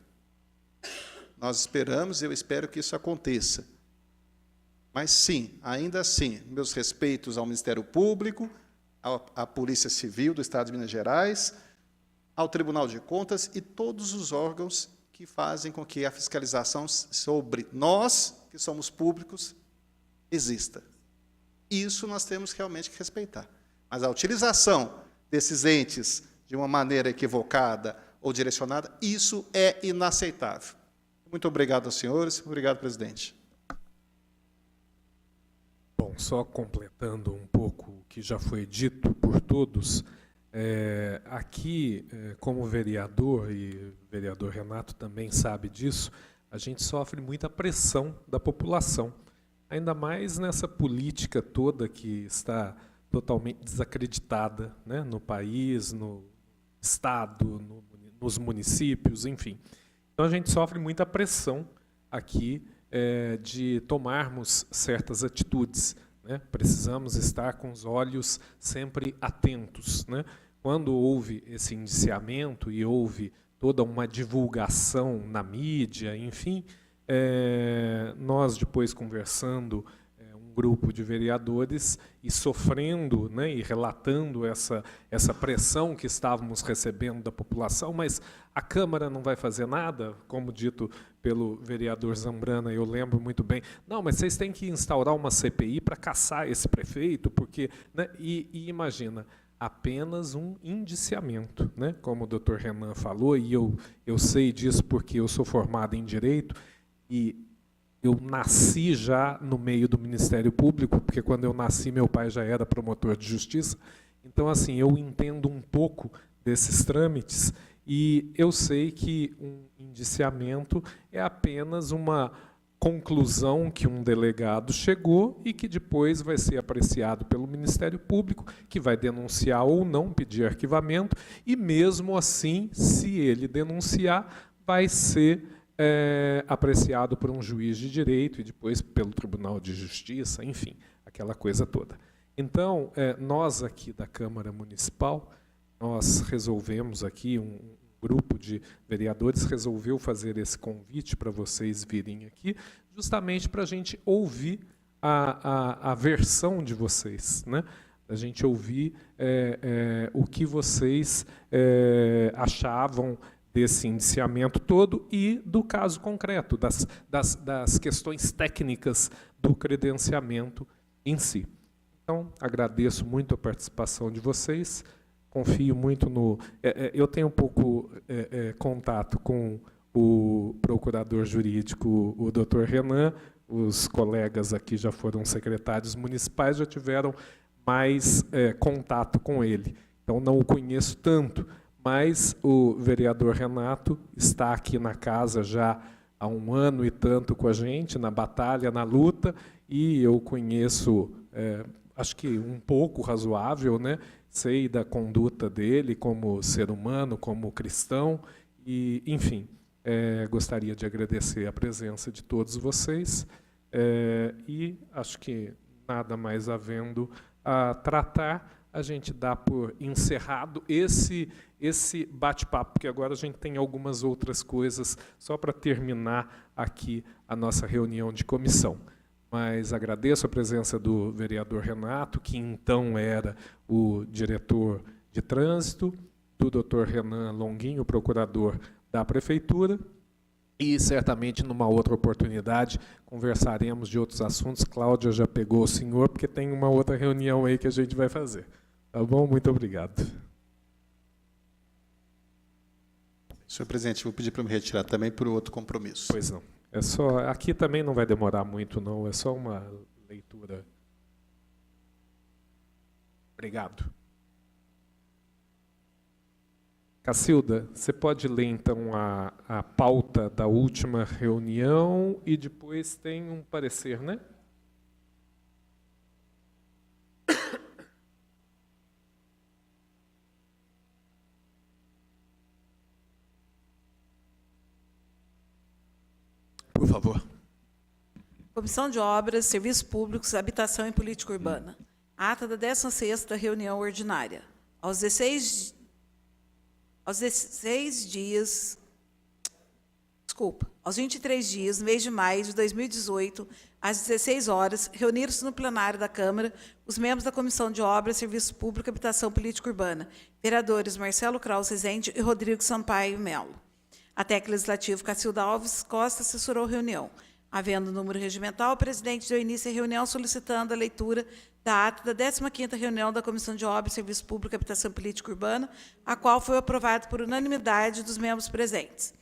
Nós esperamos, eu espero que isso aconteça. Mas sim, ainda assim, meus respeitos ao Ministério Público, à Polícia Civil do Estado de Minas Gerais, ao Tribunal de Contas e todos os órgãos que fazem com que a fiscalização sobre nós, que somos públicos, exista. Isso nós temos realmente que respeitar. Mas a utilização desses entes de uma maneira equivocada ou direcionada, isso é inaceitável. Muito obrigado aos senhores, obrigado, presidente. Bom, só completando um pouco o que já foi dito por todos, aqui, como vereador, e o vereador Renato também sabe disso, a gente sofre muita pressão da população, ainda mais nessa política toda que está totalmente desacreditada, né, no país, no Estado, nos municípios, enfim. Então, a gente sofre muita pressão aqui de tomarmos certas atitudes, né? Precisamos estar com os olhos sempre atentos, né? Quando houve esse indiciamento e houve toda uma divulgação na mídia, enfim, nós depois conversando, um grupo de vereadores, e sofrendo, né, e relatando essa pressão que estávamos recebendo da população, mas a Câmara não vai fazer nada, como dito pelo vereador Zambrana, eu lembro muito bem. Não, mas vocês têm que instaurar uma CPI para caçar esse prefeito, porque, né, e imagina, apenas um indiciamento, né, como o doutor Renan falou, e eu sei disso porque eu sou formado em Direito, e eu nasci já no meio do Ministério Público, porque quando eu nasci meu pai já era promotor de justiça. Então, assim, eu entendo um pouco desses trâmites e eu sei que um indiciamento é apenas uma conclusão que um delegado chegou e que depois vai ser apreciado pelo Ministério Público, que vai denunciar ou não, pedir arquivamento, e mesmo assim, se ele denunciar, vai ser apreciado por um juiz de direito e depois pelo Tribunal de Justiça, enfim, aquela coisa toda. Então, nós aqui da Câmara Municipal, nós resolvemos aqui, um grupo de vereadores resolveu fazer esse convite para vocês virem aqui, justamente para a gente ouvir a versão de vocês, né? A gente ouvir o que vocês achavam desse indiciamento todo e do caso concreto, das questões técnicas do credenciamento em si. Então, agradeço muito a participação de vocês, confio muito no... eu tenho um pouco contato com o procurador jurídico, o doutor Renan, os colegas aqui já foram secretários municipais, já tiveram mais contato com ele. Então, não o conheço tanto, mas o vereador Renato está aqui na casa já há 1 ano e tanto com a gente, na batalha, na luta, e eu conheço, acho que um pouco razoável, né? Sei da conduta dele como ser humano, como cristão, e, enfim, gostaria de agradecer a presença de todos vocês, e acho que nada mais havendo a tratar, a gente dá por encerrado esse bate-papo, porque agora a gente tem algumas outras coisas, só para terminar aqui a nossa reunião de comissão. Mas agradeço a presença do vereador Renato, que então era o diretor de trânsito, do doutor Renan Longuinho, procurador da Prefeitura, e certamente numa outra oportunidade conversaremos de outros assuntos. Cláudia já pegou o senhor, porque tem uma outra reunião aí que a gente vai fazer. Tá bom? Muito obrigado. Senhor presidente, vou pedir para me retirar também por outro compromisso. Pois não. Aqui também não vai demorar muito, não. É só uma leitura. Obrigado. Cacilda, você pode ler, então, a pauta da última reunião e depois tem um parecer, né? Por favor. Comissão de Obras, Serviços Públicos, Habitação e Política Urbana. Ata da 16ª reunião ordinária. Aos 23 dias, mês de maio de 2018, às 16 horas, reuniram-se no plenário da Câmara os membros da Comissão de Obras, Serviços Públicos, Habitação e Política Urbana, vereadores Marcelo Kraus Rezende e Rodrigo Sampaio Melo. A técnica legislativa Cacilda Alves Costa assessorou a reunião. Havendo número regimental, o presidente deu início à reunião solicitando a leitura da ata da 15ª reunião da Comissão de Obras, Serviços Públicos, Habitação e Política Urbana, a qual foi aprovada por unanimidade dos membros presentes.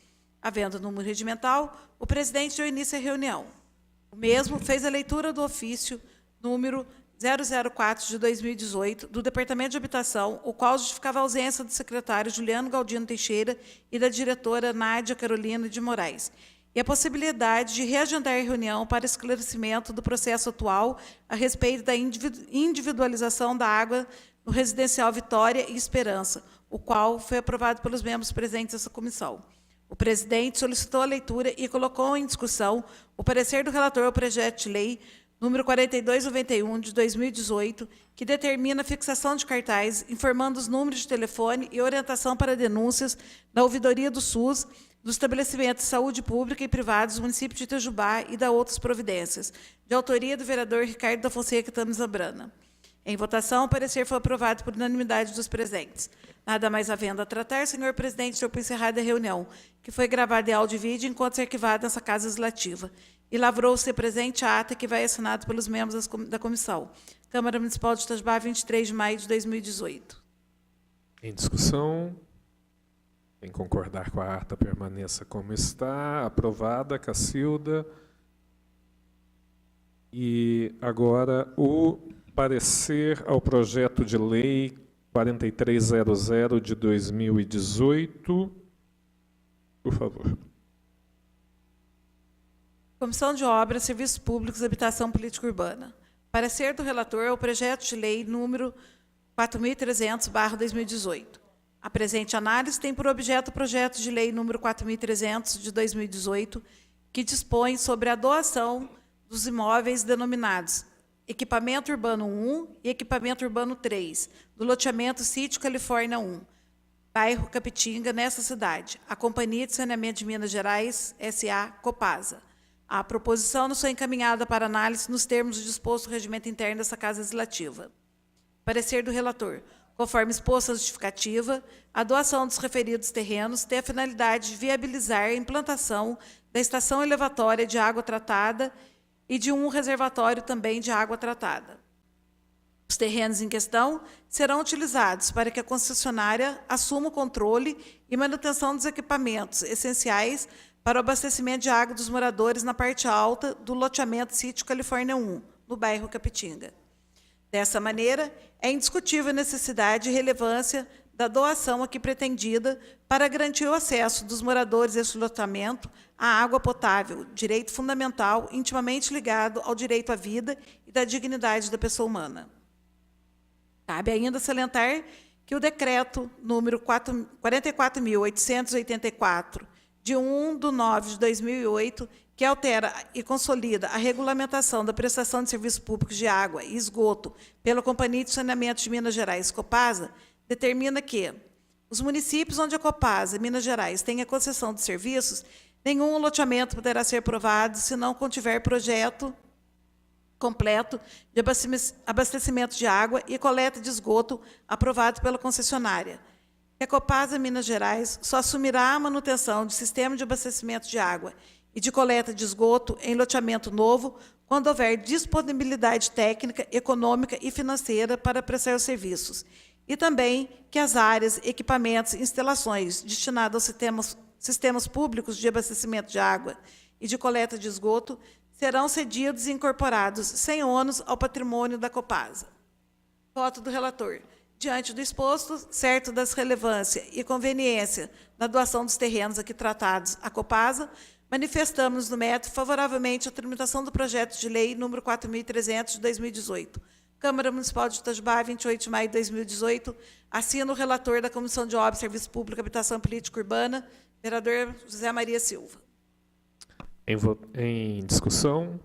Havendo número regimental, o presidente deu início à reunião. O mesmo fez a leitura do ofício número 004 de 2018 do Departamento de Habitação, o qual justificava a ausência do secretário Juliano Galdino Teixeira e da diretora Nádia Carolina de Moraes, e a possibilidade de reagendar a reunião para esclarecimento do processo atual a respeito da individualização da água no residencial Vitória e Esperança, o qual foi aprovado pelos membros presentes dessa comissão. O presidente solicitou a leitura e colocou em discussão o parecer do relator ao projeto de lei número 4291, de 2018, que determina a fixação de cartaz informando os números de telefone e orientação para denúncias da ouvidoria do SUS, dos estabelecimentos de saúde pública e privados do município de Itajubá e da outras providências, de autoria do vereador Ricardo da Fonseca Tami Zambrana. Em votação, o parecer foi aprovado por unanimidade dos presentes. Nada mais havendo a tratar, senhor presidente, dou por encerrada a reunião, que foi gravada em áudio e vídeo enquanto se arquivada nessa Casa Legislativa. E lavrou-se presente a ata que vai assinado pelos membros da comissão. Câmara Municipal de Itajubá, 23 de maio de 2018. Em discussão. Em concordar com a ata, permaneça como está. Aprovada, Cacilda. E agora o parecer ao projeto de lei 4300 de 2018. Por favor. Comissão de Obras, Serviços Públicos, Habitação e Política Urbana. Parecer do relator ao projeto de lei número 4.300/2018. A presente análise tem por objeto o projeto de lei número 4.300 de 2018, que dispõe sobre a doação dos imóveis denominados Equipamento Urbano 1 e Equipamento Urbano 3, do loteamento Sítio Califórnia 1, bairro Capitinga, nessa cidade, a Companhia de Saneamento de Minas Gerais, S.A. Copasa. A proposição não foi encaminhada para análise nos termos do disposto no regimento interno dessa Casa Legislativa. Parecer do relator. Conforme exposto a justificativa, a doação dos referidos terrenos tem a finalidade de viabilizar a implantação da estação elevatória de água tratada e de um reservatório também de água tratada. Os terrenos em questão serão utilizados para que a concessionária assuma o controle e manutenção dos equipamentos essenciais para o abastecimento de água dos moradores na parte alta do loteamento Sítio Califórnia 1, no bairro Capitinga. Dessa maneira, é indiscutível a necessidade e relevância da doação aqui pretendida para garantir o acesso dos moradores desse loteamento à água potável, direito fundamental intimamente ligado ao direito à vida e da dignidade da pessoa humana. Cabe ainda salientar que o decreto número 44.884, de 1/9 de 2008, que altera e consolida a regulamentação da prestação de serviços públicos de água e esgoto pela Companhia de Saneamento de Minas Gerais, Copasa, determina que os municípios onde a Copasa, Minas Gerais, tem a concessão de serviços, nenhum loteamento poderá ser aprovado se não contiver projeto completo de abastecimento de água e coleta de esgoto aprovado pela concessionária. A Copasa, Minas Gerais, só assumirá a manutenção de sistema de abastecimento de água e de coleta de esgoto em loteamento novo, quando houver disponibilidade técnica, econômica e financeira para prestar os serviços. E também que as áreas, equipamentos e instalações destinadas aos sistemas públicos de abastecimento de água e de coleta de esgoto serão cedidos e incorporados sem ônus ao patrimônio da Copasa. Voto do relator. Diante do exposto, certo das relevância e conveniência na doação dos terrenos aqui tratados à Copasa, manifestamos no mérito favoravelmente a tramitação do projeto de lei número 4.300 de 2018. Câmara Municipal de Itajubá, 28 de maio de 2018. Assina o relator da Comissão de Obras, Serviço Público, Habitação e Política Urbana, vereador José Maria Silva. Em discussão?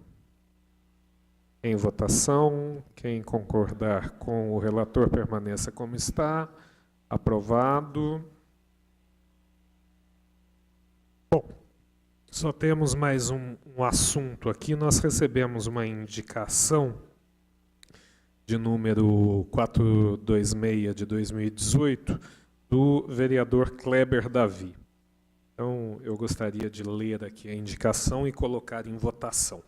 Em votação? Quem concordar com o relator permaneça como está. Aprovado. Bom, só temos mais um assunto aqui. Nós recebemos uma indicação de número 426 de 2018 do vereador Kleber Davi. Então, eu gostaria de ler aqui a indicação e colocar em votação.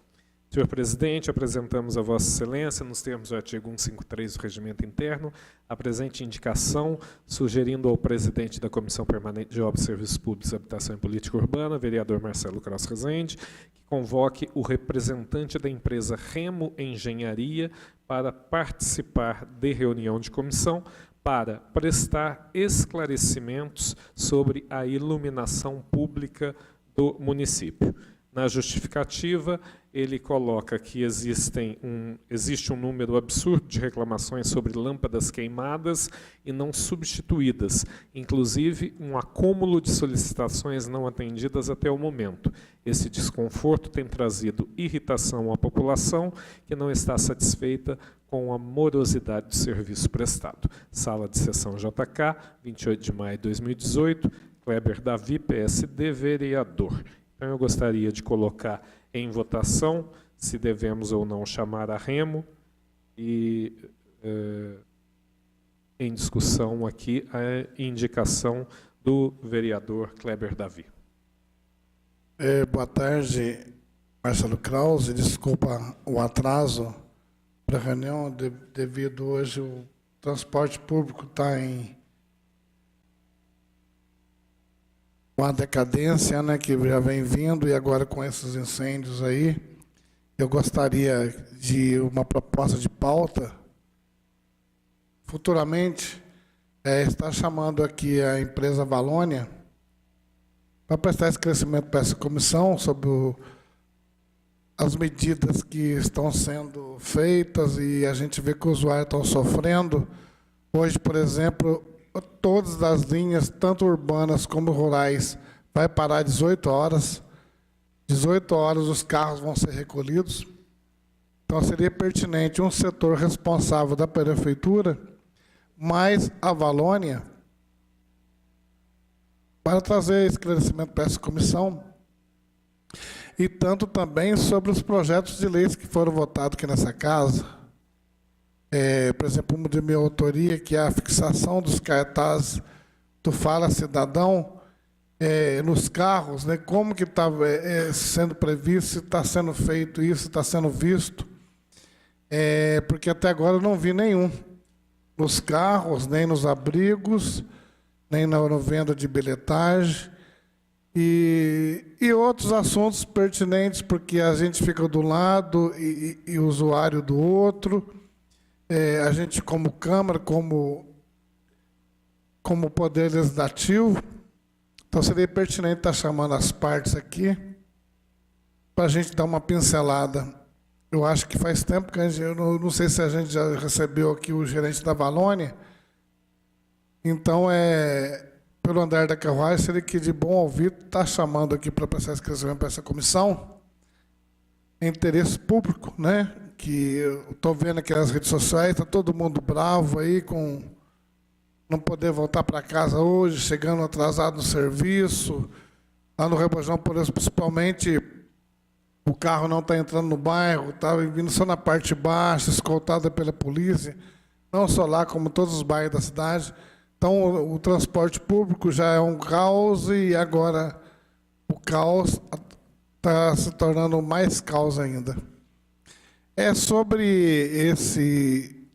Senhor presidente, apresentamos a Vossa Excelência, nos termos do artigo 153 do Regimento Interno, a presente indicação, sugerindo ao presidente da Comissão Permanente de Obras, Serviços Públicos, Habitação e Política Urbana, vereador Marcelo Kraus Rezende, que convoque o representante da empresa Remo Engenharia para participar de reunião de comissão para prestar esclarecimentos sobre a iluminação pública do município. Na justificativa, ele coloca que existe um número absurdo de reclamações sobre lâmpadas queimadas e não substituídas, inclusive um acúmulo de solicitações não atendidas até o momento. Esse desconforto tem trazido irritação à população, que não está satisfeita com a morosidade do serviço prestado. Sala de sessão JK, 28 de maio de 2018, Kleber Davi, PSD, vereador. Então, eu gostaria de colocar em votação se devemos ou não chamar a Remo e, em discussão aqui, a indicação do vereador Kleber Davi. Boa tarde, Marcelo Kraus. Desculpa o atraso para a reunião, devido hoje o transporte público está em uma decadência, né, que já vem vindo, e agora com esses incêndios aí, eu gostaria de uma proposta de pauta. Futuramente, estar chamando aqui a empresa Valônia para prestar esclarecimento para essa comissão sobre as medidas que estão sendo feitas, e a gente vê que os usuários estão sofrendo. Hoje, por exemplo, todas as linhas, tanto urbanas como rurais, vai parar às 18 horas. 18 horas os carros vão ser recolhidos. Então, seria pertinente um setor responsável da prefeitura, mais a Valônia, para trazer esclarecimento para essa comissão, e tanto também sobre os projetos de leis que foram votados aqui nessa casa. Por exemplo, uma de minha autoria, que é a fixação dos cartazes do Fala Cidadão nos carros, né? Como que está sendo previsto, se está sendo feito isso, está sendo visto, porque até agora eu não vi nenhum nos carros, nem nos abrigos, nem na venda de bilhetagem, e outros assuntos pertinentes, porque a gente fica do lado e o usuário do outro. A gente, como Câmara, como Poder Legislativo, então seria pertinente estar chamando as partes aqui para a gente dar uma pincelada. Eu acho que faz tempo que eu não sei se a gente já recebeu aqui o gerente da Valônia. Então, pelo andar da carruagem, seria que de bom ouvido estar chamando aqui para prestar esclarecimento para essa comissão. É interesse público, né? Que eu estou vendo aqui nas redes sociais, está todo mundo bravo aí com não poder voltar para casa hoje, chegando atrasado no serviço. Lá no Rebojão, por exemplo, principalmente, o carro não está entrando no bairro, está vindo só na parte baixa, escoltada pela polícia, não só lá, como todos os bairros da cidade. Então, o transporte público já é um caos, e agora o caos está se tornando mais caos ainda. Sobre esse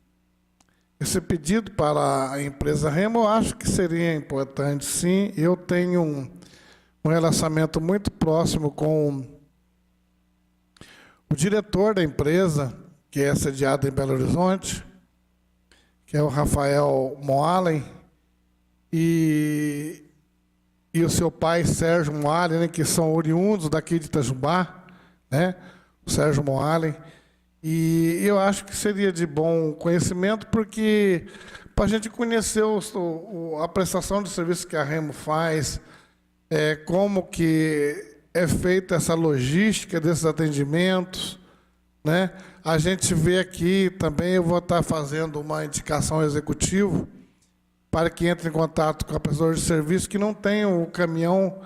pedido para a empresa Remo, eu acho que seria importante, sim. Eu tenho um relacionamento muito próximo com o diretor da empresa, que é sediado em Belo Horizonte, que é o Rafael Moalen, e o seu pai, Sérgio Moalen, né, que são oriundos daqui de Itajubá, né, o Sérgio Moalen. E eu acho que seria de bom conhecimento, porque para a gente conhecer a prestação de serviço que a Remo faz, como que é feita essa logística desses atendimentos, né? A gente vê aqui também, eu vou estar fazendo uma indicação ao executivo para que entre em contato com a prestadora de serviço que não tem o caminhão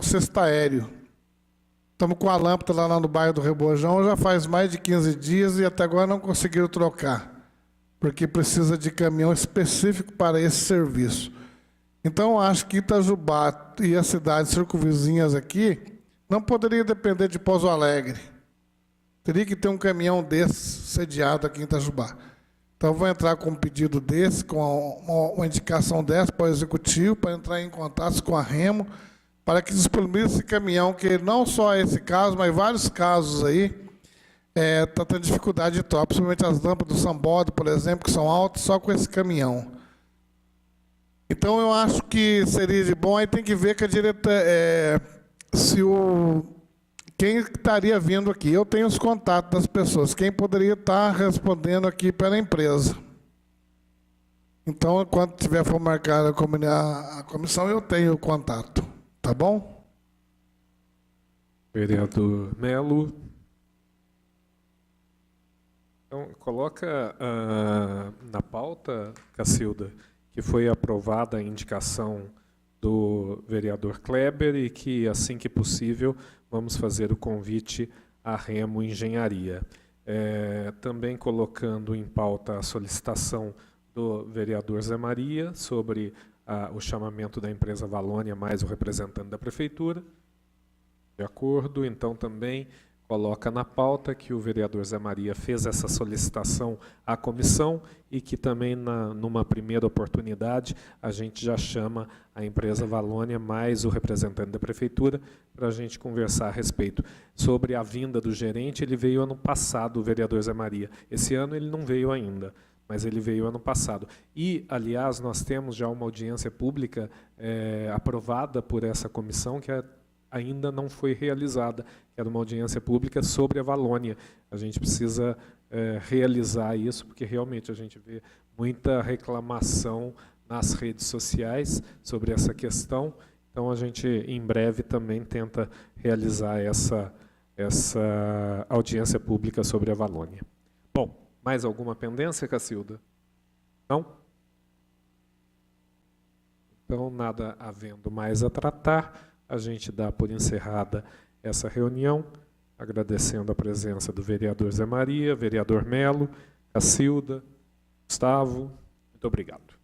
cesta aéreo. Estamos com a lâmpada lá no bairro do Rebojão, já faz mais de 15 dias e até agora não conseguiram trocar, porque precisa de caminhão específico para esse serviço. Então, acho que Itajubá e as cidades circunvizinhas aqui não poderia depender de Pouso Alegre. Teria que ter um caminhão desse sediado aqui em Itajubá. Então, vou entrar com um pedido desse, com uma indicação dessa para o executivo, para entrar em contato com a Remo, para que disponibilize esse caminhão, que não só esse caso, mas vários casos aí, está tendo dificuldade de troca, principalmente as lâmpadas do Sambode, por exemplo, que são altas, só com esse caminhão. Então, eu acho que seria de bom, aí tem que ver que a diretoria, quem estaria vindo aqui. Eu tenho os contatos das pessoas, quem poderia estar respondendo aqui pela empresa. Então, quando tiver for marcada a comissão, eu tenho o contato. Tá bom? Vereador Melo. Então, coloca na pauta, Cacilda, que foi aprovada a indicação do vereador Kleber e que, assim que possível, vamos fazer o convite à Remo Engenharia. Também colocando em pauta a solicitação do vereador Zé Maria sobre o chamamento da empresa Valônia mais o representante da Prefeitura. De acordo, então também coloca na pauta que o vereador Zé Maria fez essa solicitação à comissão e que também, numa primeira oportunidade, a gente já chama a empresa Valônia mais o representante da Prefeitura para a gente conversar a respeito. Sobre a vinda do gerente, ele veio ano passado, o vereador Zé Maria. Esse ano ele não veio ainda, mas ele veio ano passado. E, aliás, nós temos já uma audiência pública aprovada por essa comissão, que ainda não foi realizada, que era uma audiência pública sobre a Valônia. A gente precisa realizar isso, porque realmente a gente vê muita reclamação nas redes sociais sobre essa questão. Então, a gente, em breve, também tenta realizar essa audiência pública sobre a Valônia. Bom, mais alguma pendência, Cacilda? Não? Então, nada havendo mais a tratar, a gente dá por encerrada essa reunião, agradecendo a presença do vereador Zé Maria, vereador Melo, Cacilda, Gustavo. Muito obrigado.